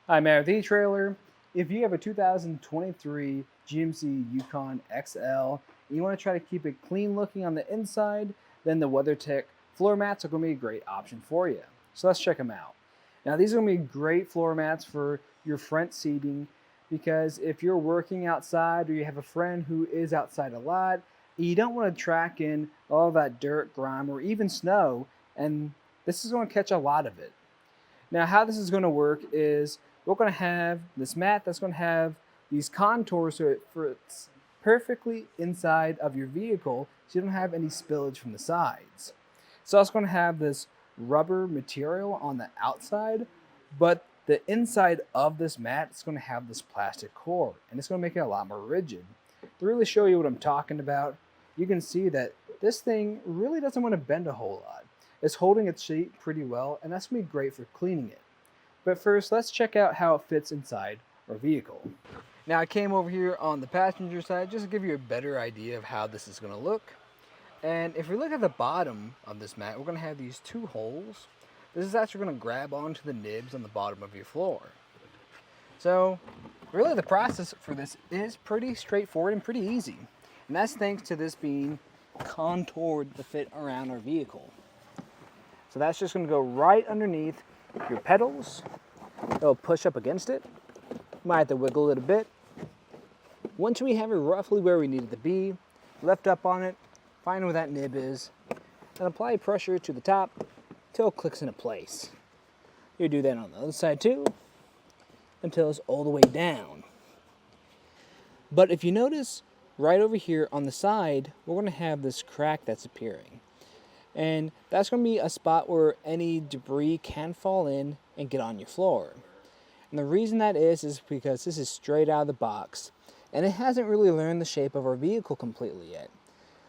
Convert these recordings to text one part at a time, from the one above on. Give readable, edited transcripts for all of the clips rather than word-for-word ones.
Hi, Matt with eTrailer. If you have a 2023 GMC Yukon XL and you want to try to keep it clean looking on the inside, then the WeatherTech floor mats are going to be a great option for you. So let's check them out. Now, these are going to be great floor mats for your front seating because if you're working outside or you have a friend who is outside a lot, you don't want to track in all that dirt, grime, or even snow, and this is going to catch a lot of it. Now, how this is going to work is we're going to have this mat that's going to have these contours so it fits perfectly inside of your vehicle so you don't have any spillage from the sides. So it's going to have this rubber material on the outside, but the inside of this mat is going to have this plastic core, and it's going to make it a lot more rigid. To really show you what I'm talking about, you can see that this thing really doesn't want to bend a whole lot. It's holding its shape pretty well, and that's going to be great for cleaning it. But first, let's check out how it fits inside our vehicle. Now, I came over here on the passenger side just to give you a better idea of how this is going to look. And if we look at the bottom of this mat, we're going to have these two holes. This is actually going to grab onto the nibs on the bottom of your floor. So, really the process for this is pretty straightforward and pretty easy. And that's thanks to this being contoured to fit around our vehicle. So that's just going to go right underneath your pedals. It'll push up against it. You might have to wiggle it a bit. Once we have it roughly where we need it to be, lift up on it, find where that nib is, and apply pressure to the top until it clicks into place. You do that on the other side too, until it's all the way down. But if you notice, right over here on the side, we're going to have this crack that's appearing. And that's going to be a spot where any debris can fall in and get on your floor. And the reason that is because this is straight out of the box, and it hasn't really learned the shape of our vehicle completely yet.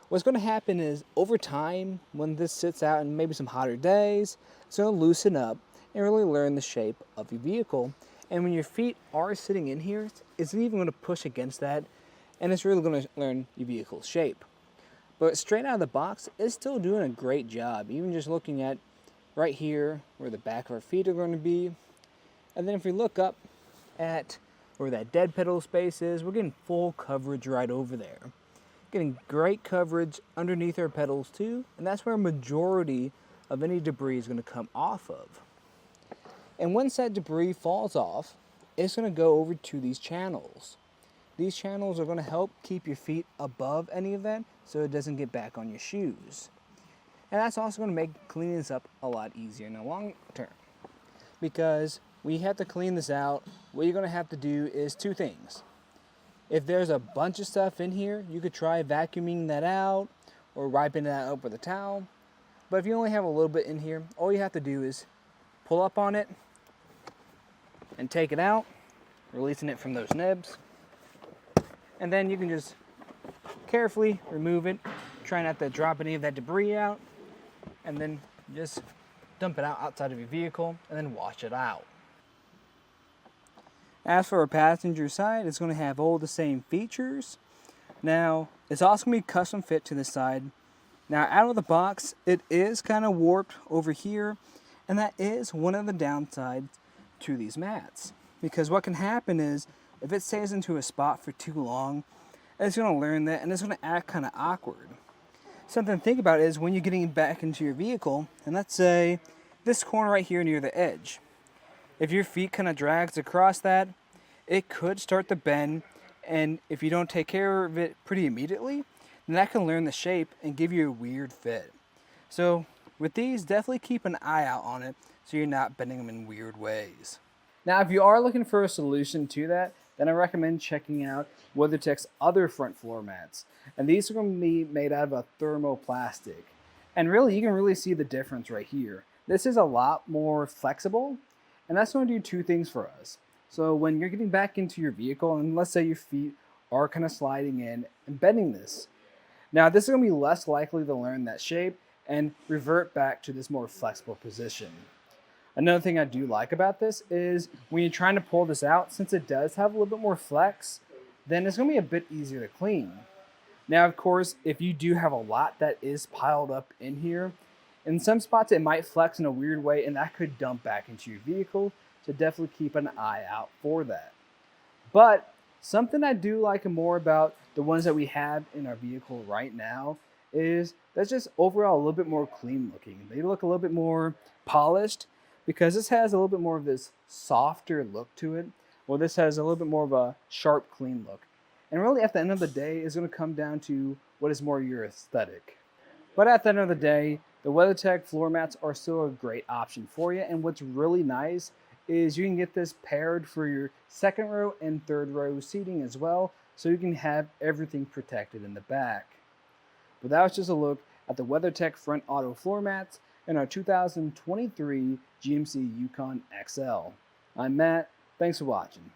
What's going to happen is, over time, when this sits out in maybe some hotter days, it's going to loosen up and really learn the shape of your vehicle. And when your feet are sitting in here, it's even going to push against that, and it's really going to learn your vehicle's shape. But straight out of the box, it's still doing a great job. Even just looking at right here where the back of our feet are going to be. And then if we look up at where that dead pedal space is, we're getting full coverage right over there. Getting great coverage underneath our pedals too. And that's where a majority of any debris is going to come off of. And once that debris falls off, it's going to go over to these channels. These channels are going to help keep your feet above any of that so it doesn't get back on your shoes. And that's also going to make cleaning this up a lot easier in the long term. Because when you have to clean this out, what you're going to have to do is two things. If there's a bunch of stuff in here, you could try vacuuming that out or wiping that up with a towel. But if you only have a little bit in here, all you have to do is pull up on it and take it out, releasing it from those nibs. And then you can just carefully remove it, try not to drop any of that debris out, and then just dump it out outside of your vehicle and then wash it out. As for our passenger side, it's going to have all the same features. Now, it's also going to be custom fit to the side. Now, out of the box, it is kind of warped over here, and that is one of the downsides to these mats. Because what can happen is, if it stays into a spot for too long, it's going to learn that and it's going to act kind of awkward. Something to think about is when you're getting back into your vehicle, and let's say this corner right here near the edge. If your feet kind of drags across that, it could start to bend, and if you don't take care of it pretty immediately, then that can learn the shape and give you a weird fit. So with these, definitely keep an eye out on it so you're not bending them in weird ways. Now, if you are looking for a solution to that, then I recommend checking out WeatherTech's other front floor mats. And these are going to be made out of a thermoplastic. And really, you can really see the difference right here. This is a lot more flexible, and that's going to do two things for us. So when you're getting back into your vehicle, and let's say your feet are kind of sliding in and bending this. Now, this is going to be less likely to learn that shape and revert back to this more flexible position. Another thing I do like about this is when you're trying to pull this out, since it does have a little bit more flex, then it's going to be a bit easier to clean. Now, of course, if you do have a lot that is piled up in here, in some spots it might flex in a weird way and that could dump back into your vehicle. so definitely keep an eye out for that. But something I do like more about the ones that we have in our vehicle right now is that's just overall a little bit more clean looking. They look a little bit more polished because this has a little bit more of this softer look to it, while this has a little bit more of a sharp, clean look. And really, at the end of the day, it's going to come down to what is more your aesthetic. But at the end of the day, the WeatherTech floor mats are still a great option for you. And what's really nice is you can get this paired for your second row and third row seating as well, so you can have everything protected in the back. But that was just a look at the WeatherTech front auto floor mats in our 2023 GMC Yukon XL. I'm Matt. Thanks for watching.